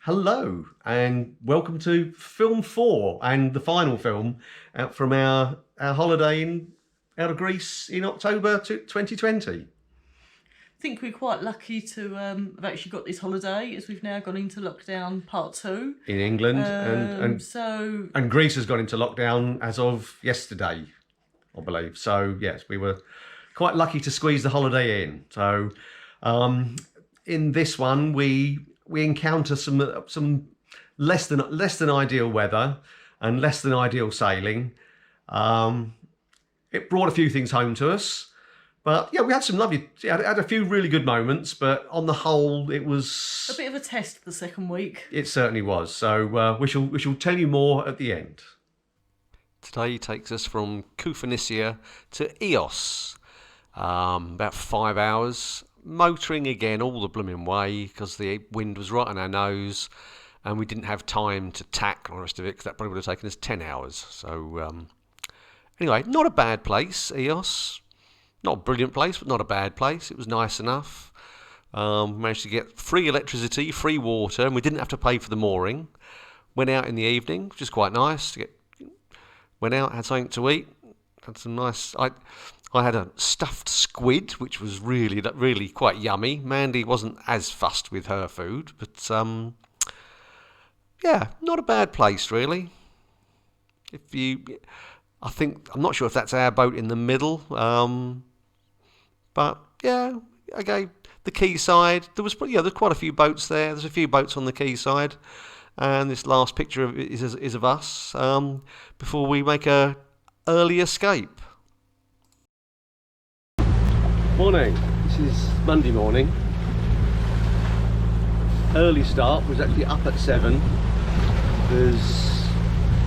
Hello and welcome to film 4 and the final film out from our holiday out of Greece in October 2020. I think we're quite lucky to have actually got this holiday, as we've now gone into lockdown part 2 in England, and Greece has gone into lockdown as of yesterday, I believe. So yes, we were quite lucky to squeeze the holiday in. So in this one, we encounter some less than ideal weather and less than ideal sailing. It brought a few things home to us. But yeah, we had some had a few really good moments, but on the whole, it was a bit of a test the second week. It certainly was. So we shall tell you more at the end. Today takes us from Koufonisia to Eos. About 5 hours, motoring again all the blooming way because the wind was right on our nose, and we didn't have time to tack and all the rest of it because that probably would have taken us 10 hours. So anyway, not a bad place, Eos. Not a brilliant place, but not a bad place. It was nice enough. Managed to get free electricity, free water, and we didn't have to pay for the mooring. Went out in the evening, which is quite nice. Went out, had something to eat. Had some nice. I had a stuffed squid, which was really quite yummy. Mandy wasn't as fussed with her food, but yeah, not a bad place really. I'm not sure if that's our boat in the middle. But yeah, okay. The quayside, there's quite a few boats there. There's a few boats on the quayside, and this last picture is of us before we make a early escape. Morning. This is Monday morning. Early start. Was actually up at 7. There's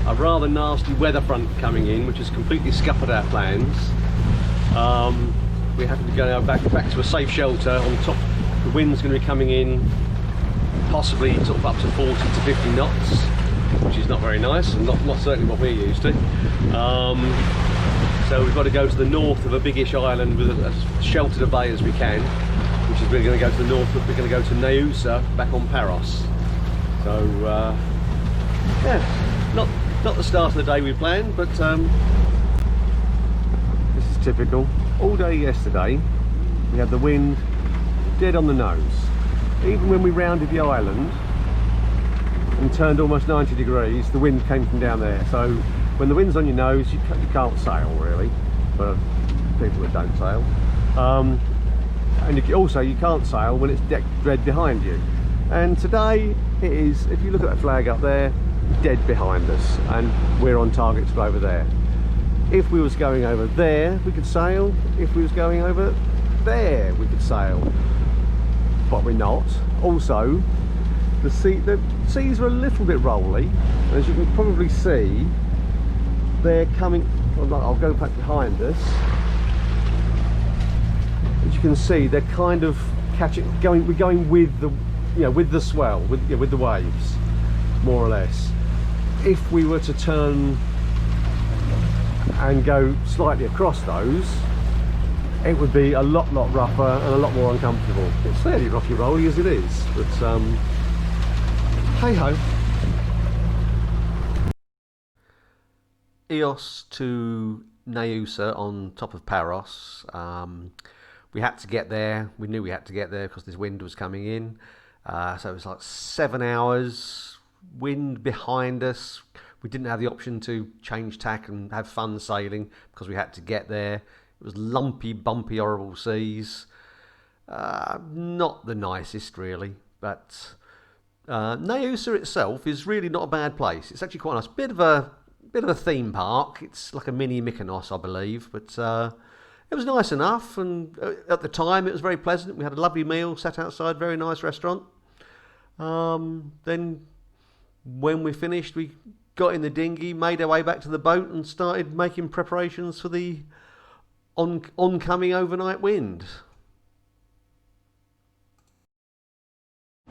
a rather nasty weather front coming in, which has completely scuppered our plans. We have to go back to a safe shelter on top. The wind's going to be coming in possibly sort of up to 40 to 50 knots, which is not very nice, and not certainly what we're used to. So we've got to go to the north of a biggish island with as sheltered a bay as we can, which is we're going to go to the north. We're going to go to Neusa, back on Paros. So yeah, not the start of the day we planned, but this is typical. All day yesterday we had the wind dead on the nose. Even when we rounded the island and turned almost 90 degrees, the wind came from down there. So when the wind's on your nose, you can't sail really, for people that don't sail. And you can't sail when it's dead behind you. And today it is, if you look at that flag up there, dead behind us, and we're on target to go over there. If we was going over there, we could sail. If we was going over there, we could sail. But we're not. Also, the seas are a little bit rolly. As you can probably see, they're coming. I'll go back behind us. As you can see, they're kind of we're going with the swell, with the waves, more or less. If we were to turn and go slightly across those, it would be a lot rougher and a lot more uncomfortable. It's fairly rocky rolly as it is, but hey ho. Eos to Neusa on top of Paros. We had to get there. We knew we had to get there because this wind was coming in. So it was like 7 hours, wind behind us. We didn't have the option to change tack and have fun sailing because we had to get there. It was lumpy, bumpy, horrible seas. Not the nicest really, but Neusa itself is really not a bad place. It's actually quite nice. Bit of a theme park. It's like a mini Mykonos, I believe, but it was nice enough. And at the time, it was very pleasant. We had a lovely meal, sat outside, very nice restaurant. Then when we finished, we got in the dinghy, made our way back to the boat, and started making preparations for the oncoming overnight wind.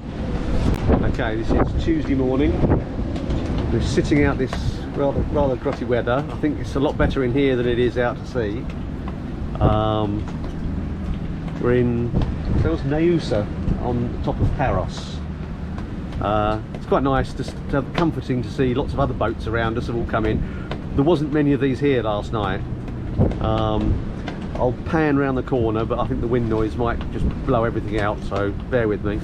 Okay, this is Tuesday morning. We're sitting out this rather grotty weather. I think it's a lot better in here than it is out to sea. We're in Neusa on top of Paros. It's quite nice to have comforting to see lots of other boats around us have all come in. There wasn't many of these here last night. I'll pan round the corner, but I think the wind noise might just blow everything out, so bear with me.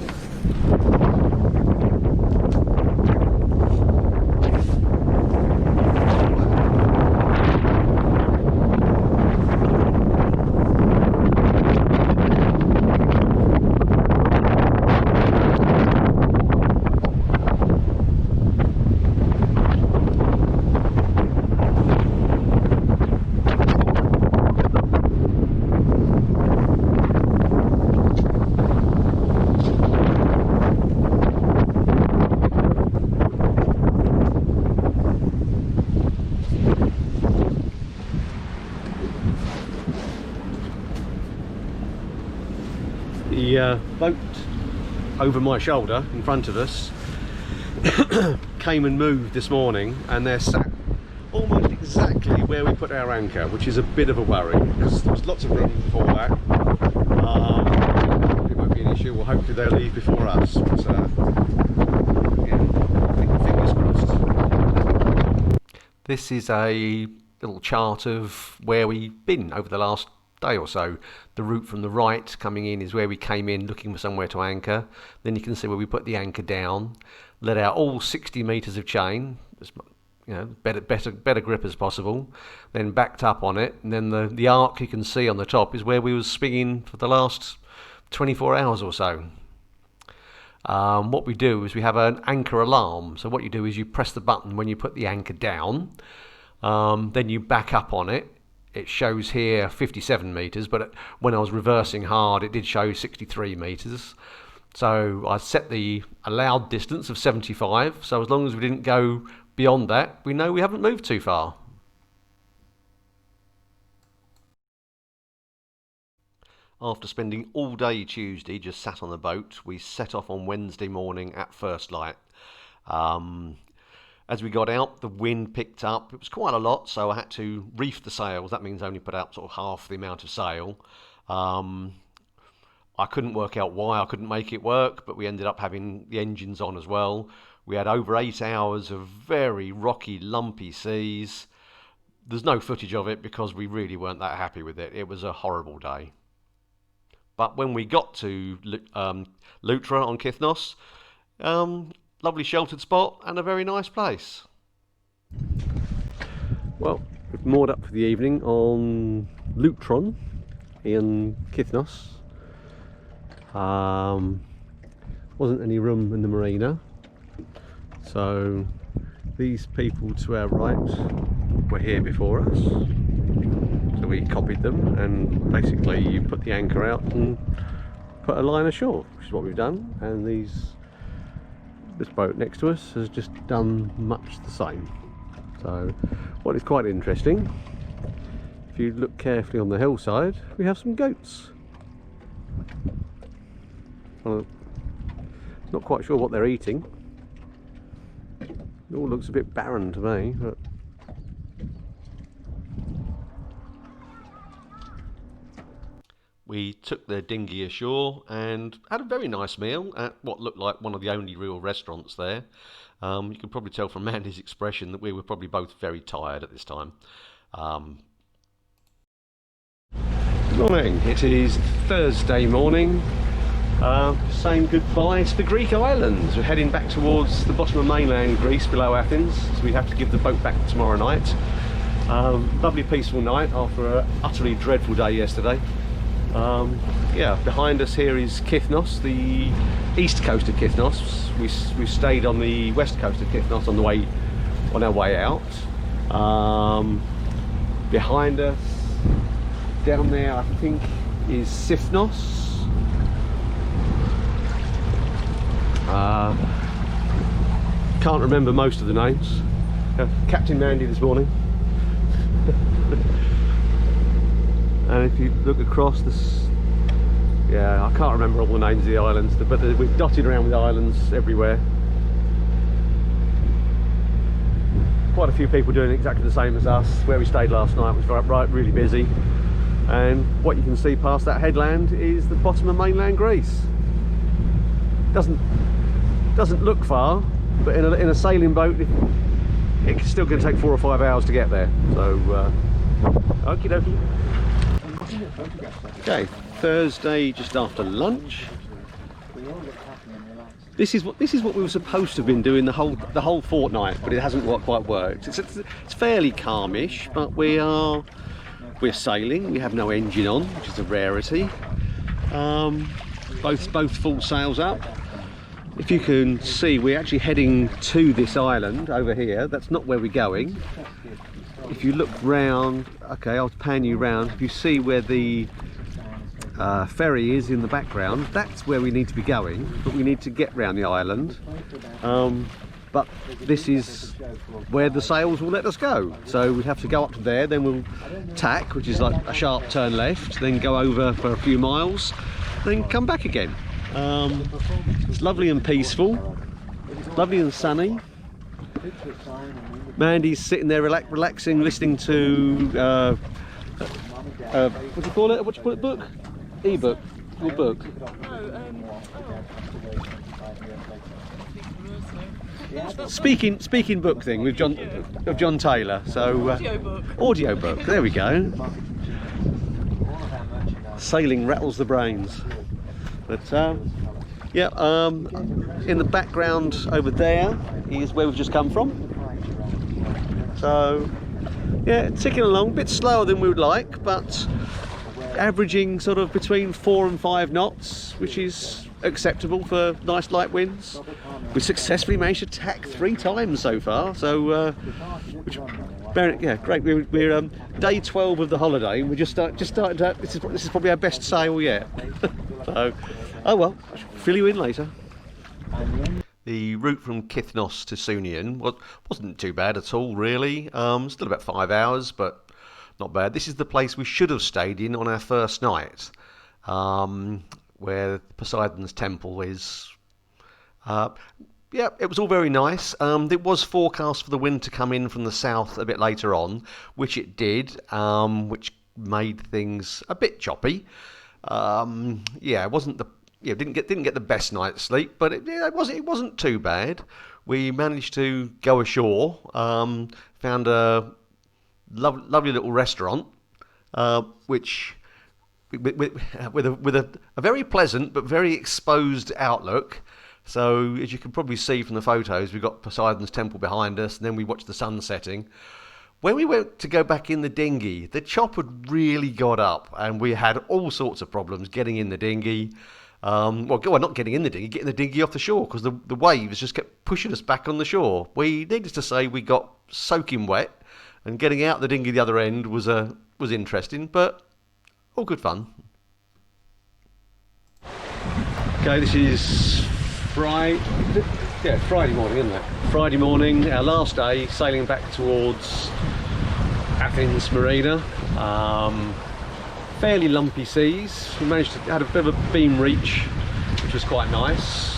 The boat over my shoulder in front of us came and moved this morning, and they're sat almost exactly where we put our anchor, which is a bit of a worry because there's lots of room for that. It won't be an issue. Well, hopefully they'll leave before us. But, yeah, fingers crossed. This is a little chart of where we've been over the last day or so. The route from the right coming in is where we came in looking for somewhere to anchor. Then you can see where we put the anchor down, let out all 60 metres of chain, you know, better grip as possible, then backed up on it, and then the arc you can see on the top is where we was spinning for the last 24 hours or so. What we do is we have an anchor alarm. So what you do is you press the button when you put the anchor down, then you back up on it. It shows here 57 metres, but when I was reversing hard it did show 63 metres. So I set the allowed distance of 75, so as long as we didn't go beyond that, we know we haven't moved too far. After spending all day Tuesday just sat on the boat, we set off on Wednesday morning at first light. As we got out, the wind picked up. It was quite a lot, so I had to reef the sails. That means only put out sort of half the amount of sail. I couldn't work out why I couldn't make it work, but we ended up having the engines on as well. We had over 8 hours of very rocky, lumpy seas. There's no footage of it because we really weren't that happy with it. It was a horrible day. But when we got to Loutra on Kythnos, lovely sheltered spot and a very nice place. Well, we've moored up for the evening on Lutron in Kythnos. Wasn't any room in the marina, so these people to our right were here before us, so we copied them, and basically you put the anchor out and put a line ashore, which is what we've done. And this boat next to us has just done much the same. So what is quite interesting, if you look carefully on the hillside, we have some goats. Not quite sure what they're eating. It all looks a bit barren to me, but we took the dinghy ashore and had a very nice meal at what looked like one of the only real restaurants there. You can probably tell from Mandy's expression that we were probably both very tired at this time. Good morning. It is Thursday morning. Saying goodbye to the Greek islands. We're heading back towards the bottom of mainland Greece below Athens, so we have to give the boat back tomorrow night. Lovely peaceful night after an utterly dreadful day yesterday. Yeah, behind us here is Kythnos, the east coast of Kythnos. We stayed on the west coast of Kythnos on our way out. Behind us, down there, I think, is Sifnos. Can't remember most of the names. Captain Mandy this morning. And if you look across this, yeah, I can't remember all the names of the islands, but we're dotted around with islands everywhere. Quite a few people doing exactly the same as us. Where we stayed last night was really busy. And what you can see past that headland is the bottom of mainland Greece. Doesn't Doesn't look far, but in a sailing boat, it's still going to take 4 or 5 hours to get there. So, okie dokie. Okay, Thursday just after lunch. This is what we were supposed to have been doing the whole fortnight, but it hasn't quite worked. It's fairly calmish, but we're sailing. We have no engine on, which is a rarity. Both full sails up. If you can see, we're actually heading to this island over here. That's not where we're going. If you look round, okay, I'll pan you round. If you see where the ferry is in the background, that's where we need to be going, but we need to get round the island. But this is where the sails will let us go, so we have to go up to there, then we'll tack, which is like a sharp turn left, then go over for a few miles, then come back again. It's lovely and peaceful, lovely and sunny. Mandy's sitting there relaxing, listening to what do you call it? What do you call it? Book? E-book. Your book. Speaking book thing with John Taylor. So audio book. There we go. Sailing rattles the brains. But yeah, in the background over there is where we've just come from. So yeah, ticking along, a bit slower than we would like, but averaging sort of between 4 and 5 knots, which is acceptable for nice light winds. We successfully managed to tack 3 times so far, so yeah, great. We're day 12 of the holiday, and we're just starting to. This is probably our best sail yet. So, oh well, I'll fill you in later. The route from Kithnos to Sunion wasn't too bad at all, really. Still about 5 hours, but not bad. This is the place we should have stayed in on our first night, where Poseidon's temple is. Yeah, it was all very nice. It was forecast for the wind to come in from the south a bit later on, which it did, which made things a bit choppy. Yeah, it wasn't the didn't get the best night's sleep, but it wasn't too bad. We managed to go ashore, found a lovely little restaurant, which with a very pleasant but very exposed outlook. So as you can probably see from the photos, we've got Poseidon's temple behind us, and then we watched the sun setting. When we went to go back in the dinghy, the chop had really got up, and we had all sorts of problems getting in the dinghy. Not getting in the dinghy, getting the dinghy off the shore, because the waves just kept pushing us back on the shore. Needless to say, we got soaking wet, and getting out the dinghy the other end was interesting, but all good fun. Okay, this is Friday morning, isn't it? Friday morning, our last day, sailing back towards Athens Marina. Fairly lumpy seas. We managed to had a bit of a beam reach, which was quite nice.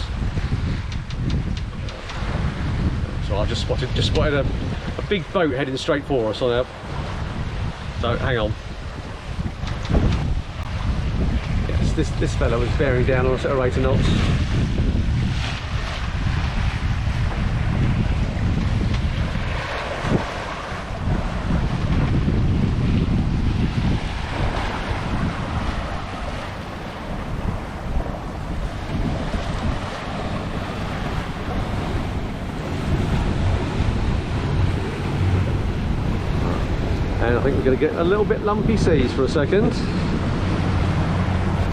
So I've just spotted a big boat heading straight for us on our. So hang on. Yes, this fellow was bearing down on us at 8 knots. And I think we're going to get a little bit lumpy seas for a second.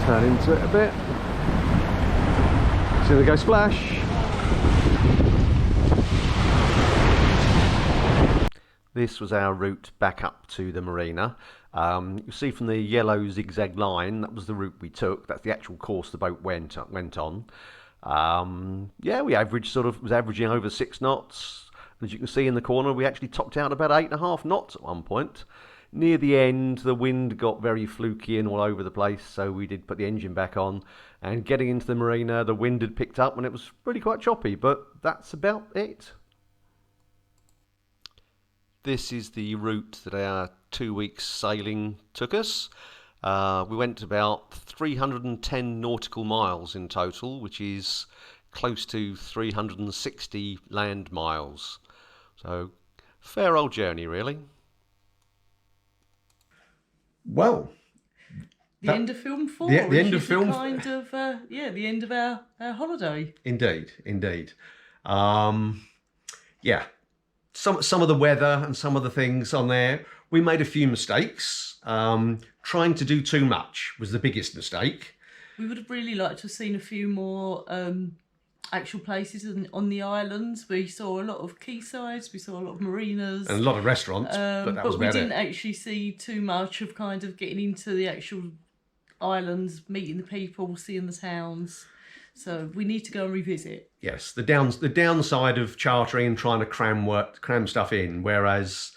Turn into it a bit. So they go splash. This was our route back up to the marina. You see from the yellow zigzag line, that was the route we took. That's the actual course the boat went on. Yeah, was averaging over 6 knots. As you can see in the corner, we actually topped out about 8.5 knots at one point. Near the end, the wind got very fluky and all over the place, so we did put the engine back on. And getting into the marina, the wind had picked up and it was really quite choppy, but that's about it. This is the route that our 2 weeks sailing took us. We went about 310 nautical miles in total, which is close to 360 land miles. So, fair old journey, really. Well, The end of film 4. the which end of is film- the kind of the end of our holiday. indeed. Yeah, some of the weather and some of the things on there, we made a few mistakes. Trying to do too much was the biggest mistake. We would have really liked to have seen a few more actual places on the islands. We saw a lot of quaysides, we saw a lot of marinas, And a lot of restaurants, but that was we about didn't it. actually see too much of kind of getting into the actual islands, meeting the people, seeing the towns. So we need to go and revisit. Yes, the downside of chartering and trying to cram stuff in, whereas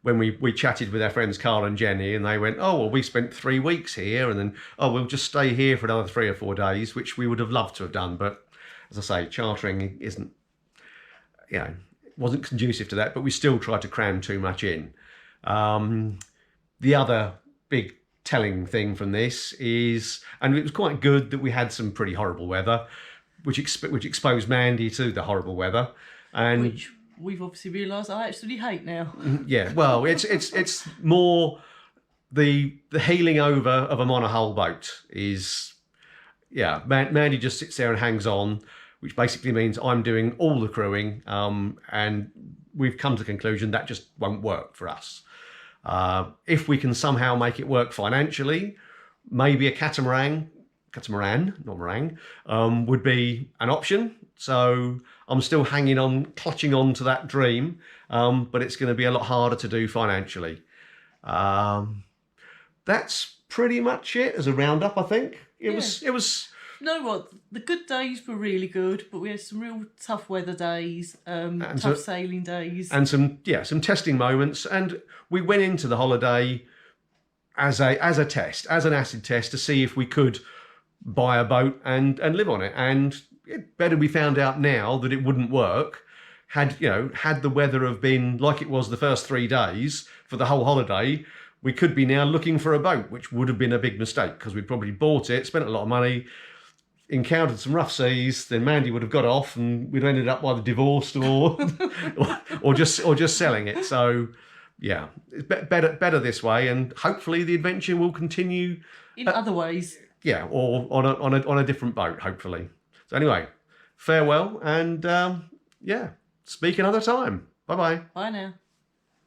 when we chatted with our friends Carl and Jenny, and they went, oh, well, we spent 3 weeks here, and then, oh, we'll just stay here for another 3 or 4 days, which we would have loved to have done. But as I say, chartering isn't, wasn't conducive to that, but we still tried to cram too much in. The other big telling thing from this is, and it was quite good that we had some pretty horrible weather, which exposed Mandy to the horrible weather. And Which we've obviously realised I absolutely hate now. yeah, well, it's more the healing over of a monohull boat is, yeah, Mandy just sits there and hangs on, which basically means I'm doing all the crewing, and we've come to the conclusion that just won't work for us. If we can somehow make it work financially, maybe a catamaran, not meringue, would be an option. So I'm still clutching on to that dream, but it's going to be a lot harder to do financially. That's pretty much it as a roundup, I think. It was. You know what? The good days were really good, but we had some real tough weather days, tough sailing days, and some testing moments. And we went into the holiday as a test, as an acid test, to see if we could buy a boat and live on it. And better we found out now that it wouldn't work. Had the weather have been like it was the first 3 days for the whole holiday, we could be now looking for a boat, which would have been a big mistake because we'd probably bought it, spent a lot of money, encountered some rough seas, then Mandy would have got off and we'd ended up either divorced or or just selling it. So yeah, it's better this way, and hopefully the adventure will continue in other ways. Yeah, or on a different boat, hopefully. So anyway, farewell, and speak another time. Bye bye. Bye now.